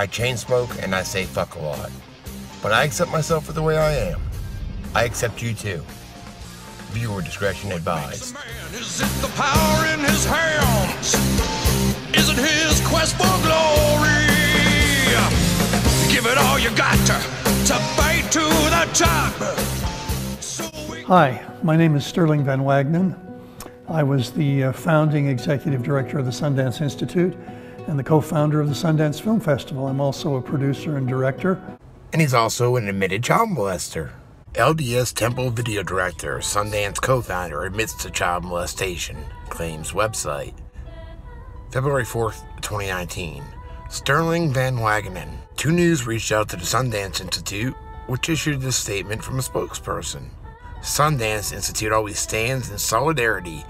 I chain smoke and I say fuck a lot. But I accept myself for the way I am. I accept you too. Viewer discretion advised. Is it the power in his hands? Is it his quest for glory? Give it all you got to fight to the top. Hi, my name is Sterling Van Wagenen. I was the founding executive director of the Sundance Institute and the co-founder of the Sundance Film Festival. I'm also a producer and director. And he's also an admitted child molester. LDS Temple video director, Sundance co-founder, admits to child molestation, claims website. February 4th, 2019. Sterling Van Wagenen. 2 News reached out to the Sundance Institute, which issued this statement from a spokesperson. Sundance Institute always stands in solidarity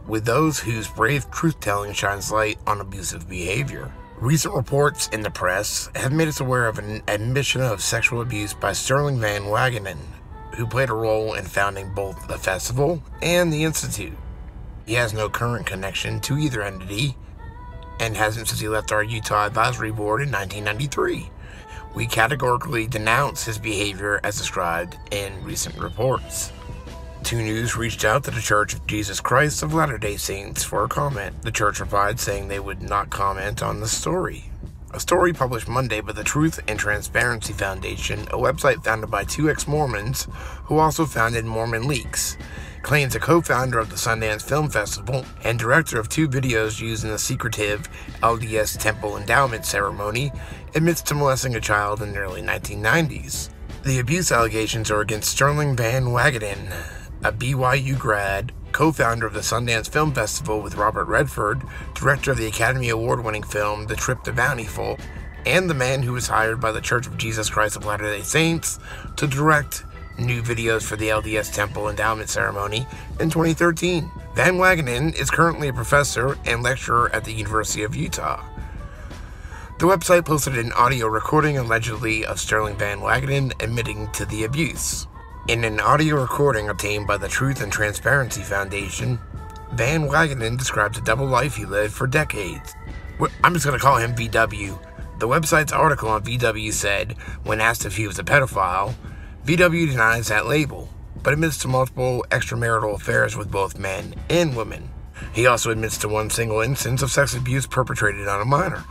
with those whose brave truth-telling shines light on abusive behavior. Recent reports in the press have made us aware of an admission of sexual abuse by Sterling Van Wagenen, who played a role in founding both the festival and the Institute. He has no current connection to either entity, and hasn't since he left our Utah Advisory Board in 1993. We categorically denounce his behavior as described in recent reports. 2 News reached out to the Church of Jesus Christ of Latter-day Saints for a comment. The church replied saying they would not comment on the story. A story published Monday by the Truth and Transparency Foundation, a website founded by 2 ex-Mormons who also founded Mormon Leaks, claims a co-founder of the Sundance Film Festival and director of 2 videos used in the secretive LDS Temple endowment ceremony admits to molesting a child in the early 1990s. The abuse allegations are against Sterling Van Wagenen, a BYU grad, co-founder of the Sundance Film Festival with Robert Redford, director of the Academy Award-winning film The Trip to Bountiful, and the man who was hired by the Church of Jesus Christ of Latter-day Saints to direct new videos for the LDS Temple endowment ceremony in 2013. Van Wagenen is currently a professor and lecturer at the University of Utah. The website posted an audio recording allegedly of Sterling Van Wagenen admitting to the abuse. In an audio recording obtained by the Truth and Transparency Foundation, Van Wagenen describes a double life he lived for decades. I'm just going to call him VW. The website's article on VW said, when asked if he was a pedophile, VW denies that label, but admits to multiple extramarital affairs with both men and women. He also admits to 1 single instance of sex abuse perpetrated on a minor.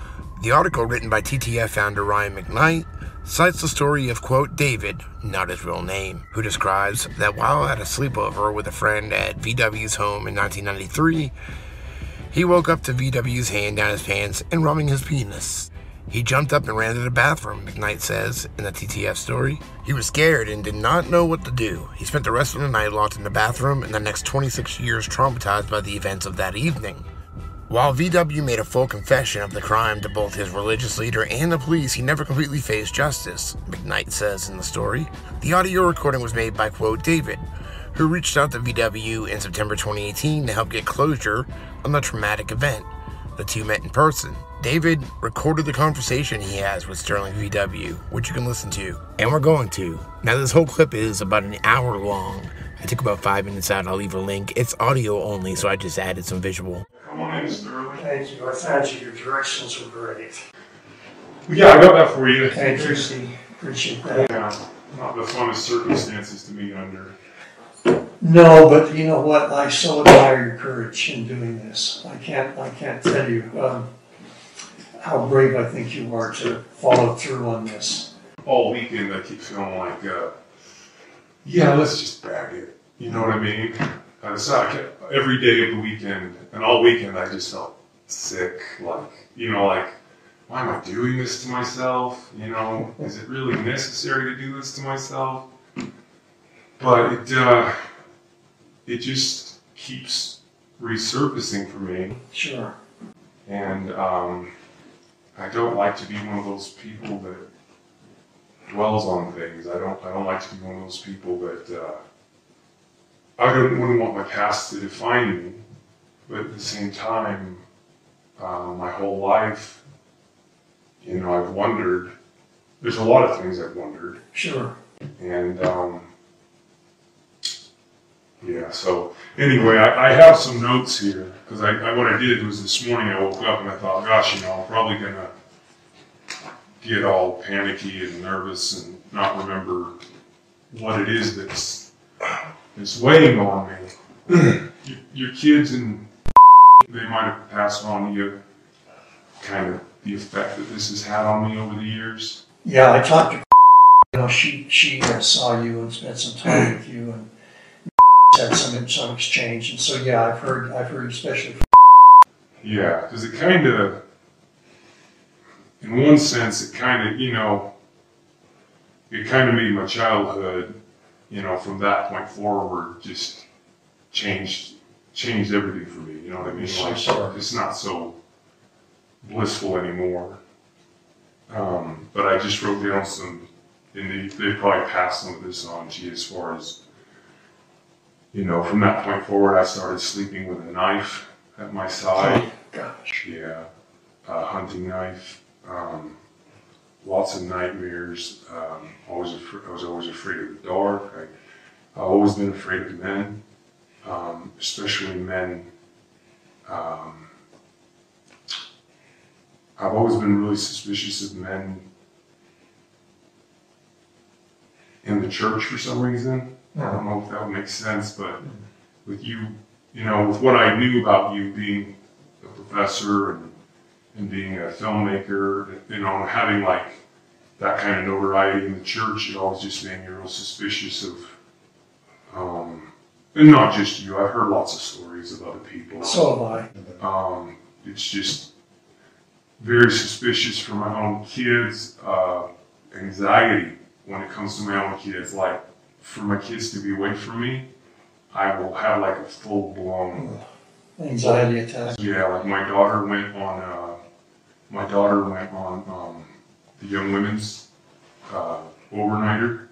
The article, written by TTF founder Ryan McKnight, cites the story of, quote, David, not his real name, who describes that while at a sleepover with a friend at VW's home in 1993, he woke up to VW's hand down his pants and rubbing his penis. He jumped up and ran to the bathroom, McKnight says in the TTF story. He was scared and did not know what to do. He spent the rest of the night locked in the bathroom and the next 26 years traumatized by the events of that evening. While VW made a full confession of the crime to both his religious leader and the police, he never completely faced justice, McKnight says in the story. The audio recording was made by, quote, David, who reached out to VW in September 2018 to help get closure on the traumatic event. The 2 met in person. David recorded the conversation he has with Sterling VW, which you can listen to, and we're going to. Now this whole clip is about an hour long. I took about 5 minutes out. I'll leave a link. It's audio only, so I just added some visual. Come on in, Sterling. Thank you. I found you. Your directions were great. Well, yeah, I got that for you. Thank you, Steve. Appreciate that. Yeah, not the funnest circumstances to meet under. No, but you know what? I so admire your courage in doing this. I can't tell you how brave I think you are to follow through on this. All weekend I keep feeling like, yeah, let's just bag it. You know what I mean? Every day of the weekend, and all weekend I just felt sick. Like, why am I doing this to myself? Is it really necessary to do this to myself? But it just keeps resurfacing for me. Sure. And I don't like to be one of those people that dwells on things. I don't like to be one of those people that I wouldn't want my past to define me, but at the same time, my whole life, I've wondered. There's a lot of things I've wondered. Sure. And yeah. So anyway, I have some notes here because what I did was this morning I woke up and I thought, gosh, I'm probably gonna get all panicky and nervous and not remember what it is that's weighing on me. Your kids, and they might have passed on to you kind of the effect that this has had on me over the years. Yeah, I talked to she saw you and spent some time with you and had some exchange, and so yeah, I've heard especially. Yeah, because it kind of, in one sense, it kind of made my childhood, from that point forward, just changed everything for me. You know what I mean? Like, it's not so blissful anymore. But I just wrote down some, and they probably passed some of this on to you as far as, from that point forward, I started sleeping with a knife at my side. Oh, gosh. Yeah, a hunting knife. Lots of nightmares. I was always afraid of the dark. I've always been afraid of men, especially men. I've always been really suspicious of men in the church for some reason. I don't know if that would make sense, but with you, with what I knew about you being a professor and being a filmmaker, having like that kind of notoriety in the church, it always just made me real suspicious of, and not just you, I've heard lots of stories of other people. So have I. It's just very suspicious for my own kids, anxiety when it comes to my own kids, like for my kids to be away from me, I will have like a full-blown anxiety attack. Yeah, like my daughter went on the Young Women's overnighter,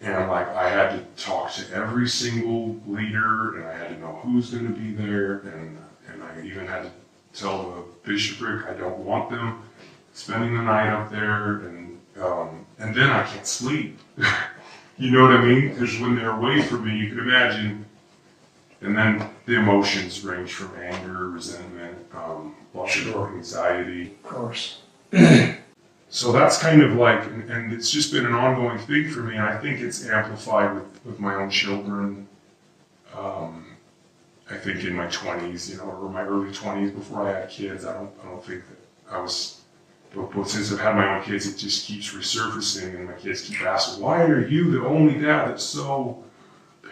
and like I had to talk to every single leader, and I had to know who's going to be there, and I even had to tell the bishopric I don't want them spending the night up there, and then I can't sleep. You know what I mean? Because when they're away from me, you can imagine. And then the emotions range from anger, resentment, lots of anxiety. Of course. So that's kind of like, and it's just been an ongoing thing for me. And I think it's amplified with my own children. I think in my 20s, or my early 20s before I had kids, I don't think that I was. But since I've had my own kids, it just keeps resurfacing, and my kids keep asking, "Why are you the only dad that's so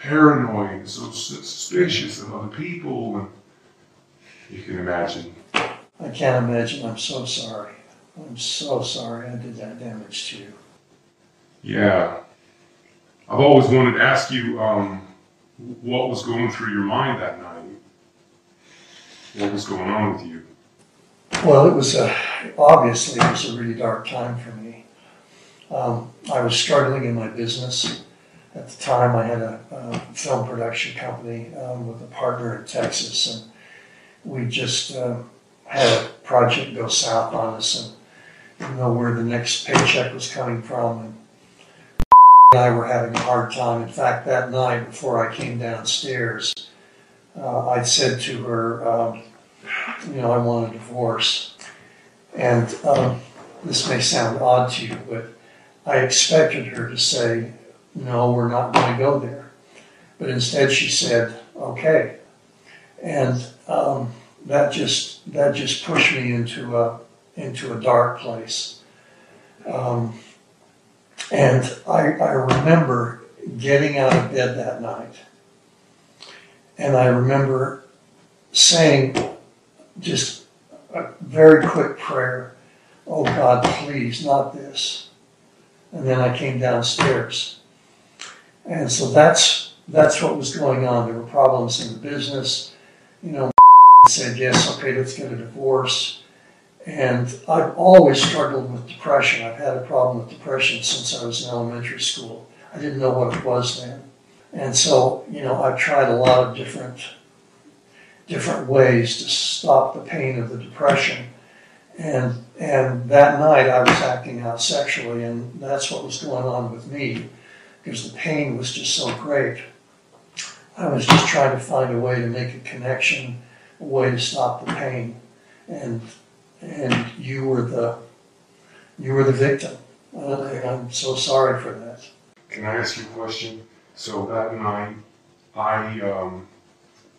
paranoid and so suspicious of other people?" And you can imagine. I can't imagine. I'm so sorry. I'm so sorry I did that damage to you. Yeah. I've always wanted to ask you what was going through your mind that night? What was going on with you? Well, obviously it was a really dark time for me. I was struggling in my business. At the time, I had a film production company with a partner in Texas, and we just had a project go south on us, and didn't know where the next paycheck was coming from, and I were having a hard time. In fact, that night before I came downstairs, I'd said to her, I want a divorce. And this may sound odd to you, but I expected her to say, no, we're not going to go there. But instead she said, okay. And that just pushed me into a dark place. And I remember getting out of bed that night, and I remember saying just a very quick prayer, "Oh God, please, not this." And then I came downstairs. And so that's what was going on. There were problems in the business. Said, yes, okay, let's get a divorce. And I've always struggled with depression. I've had a problem with depression since I was in elementary school. I didn't know what it was then. And so, I've tried a lot of different ways to stop the pain of the depression. And that night I was acting out sexually, and that's what was going on with me, because the pain was just so great. I was just trying to find a way to make a connection, a way to stop the pain. And you were You were the victim. I'm so sorry for that. Can I ask you a question? So that night,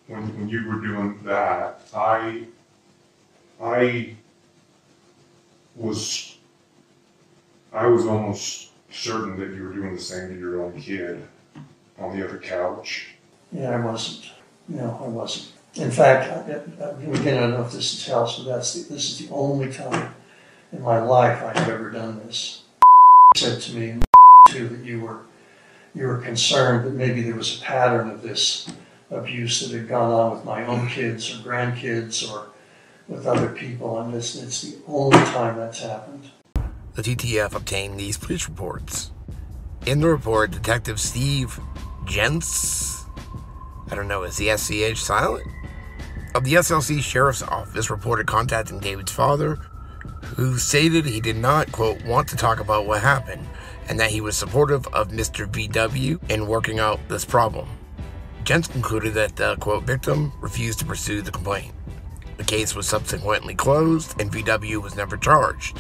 when you were doing that, I was almost certain that you were doing the same to your own kid on the other couch. Yeah, I wasn't. No, I wasn't. In fact, again, I don't know if this helps, but this is the only time in my life I have ever done this. Said to me too that you were concerned that maybe there was a pattern of this abuse that had gone on with my own kids or grandkids or with other people, and it's the only time that's happened. The TTF obtained these police reports. In the report, Detective Steve Jentz, I don't know, is the SCH silent? Of the SLC Sheriff's Office reported contacting David's father, who stated he did not, quote, want to talk about what happened, and that he was supportive of Mr. VW in working out this problem. Jentz concluded that the, quote, victim refused to pursue the complaint. The case was subsequently closed, and VW was never charged.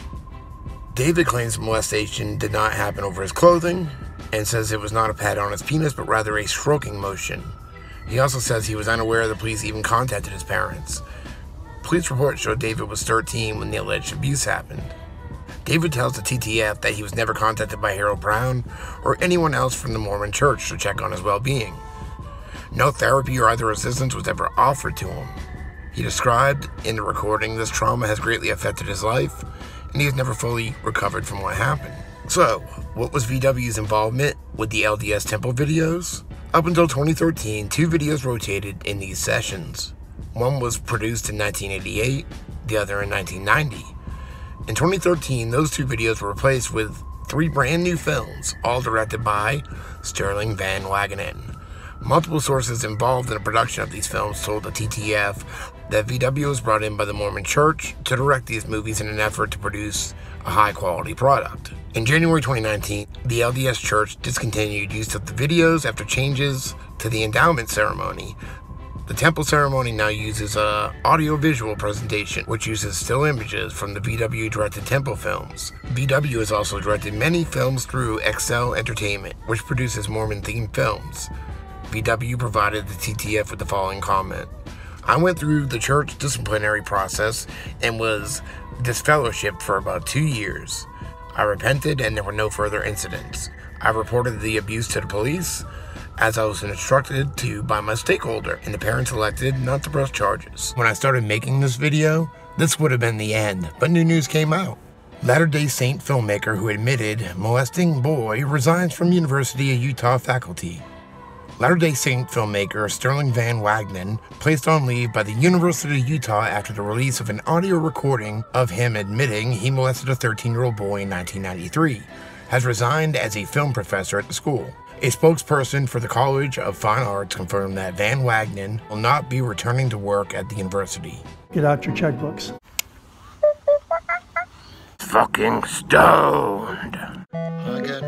David claims molestation did not happen over his clothing, and says it was not a pat on his penis, but rather a stroking motion. He also says he was unaware the police even contacted his parents. Police reports showed David was 13 when the alleged abuse happened. David tells the TTF that he was never contacted by Harold Brown or anyone else from the Mormon church to check on his well-being. No therapy or other assistance was ever offered to him. He described in the recording this trauma has greatly affected his life, and he has never fully recovered from what happened. So, what was VW's involvement with the LDS Temple videos? Up until 2013, 2 videos rotated in these sessions. One was produced in 1988, the other in 1990. In 2013, those 2 videos were replaced with 3 brand new films, all directed by Sterling Van Wagenen. Multiple sources involved in the production of these films told the TTF that VW was brought in by the Mormon Church to direct these movies in an effort to produce a high-quality product. In January 2019, the LDS Church discontinued use of the videos after changes to the endowment ceremony. The temple ceremony now uses a audio-visual presentation, which uses still images from the VW-directed temple films. VW has also directed many films through Excel Entertainment, which produces Mormon-themed films. VW provided the TTF with the following comment. I went through the church disciplinary process and was disfellowshipped for about 2 years. I repented and there were no further incidents. I reported the abuse to the police, as I was instructed to by my stakeholder, and the parents elected not to press charges. When I started making this video, this would have been the end, but new news came out. Latter-day Saint filmmaker who admitted molesting boy resigns from University of Utah faculty. Latter-day Saint filmmaker Sterling Van Wagenen, placed on leave by the University of Utah after the release of an audio recording of him admitting he molested a 13-year-old boy in 1993, has resigned as a film professor at the school. A spokesperson for the College of Fine Arts confirmed that Van Wagenen will not be returning to work at the university. Get out your checkbooks. Fucking stoned. I got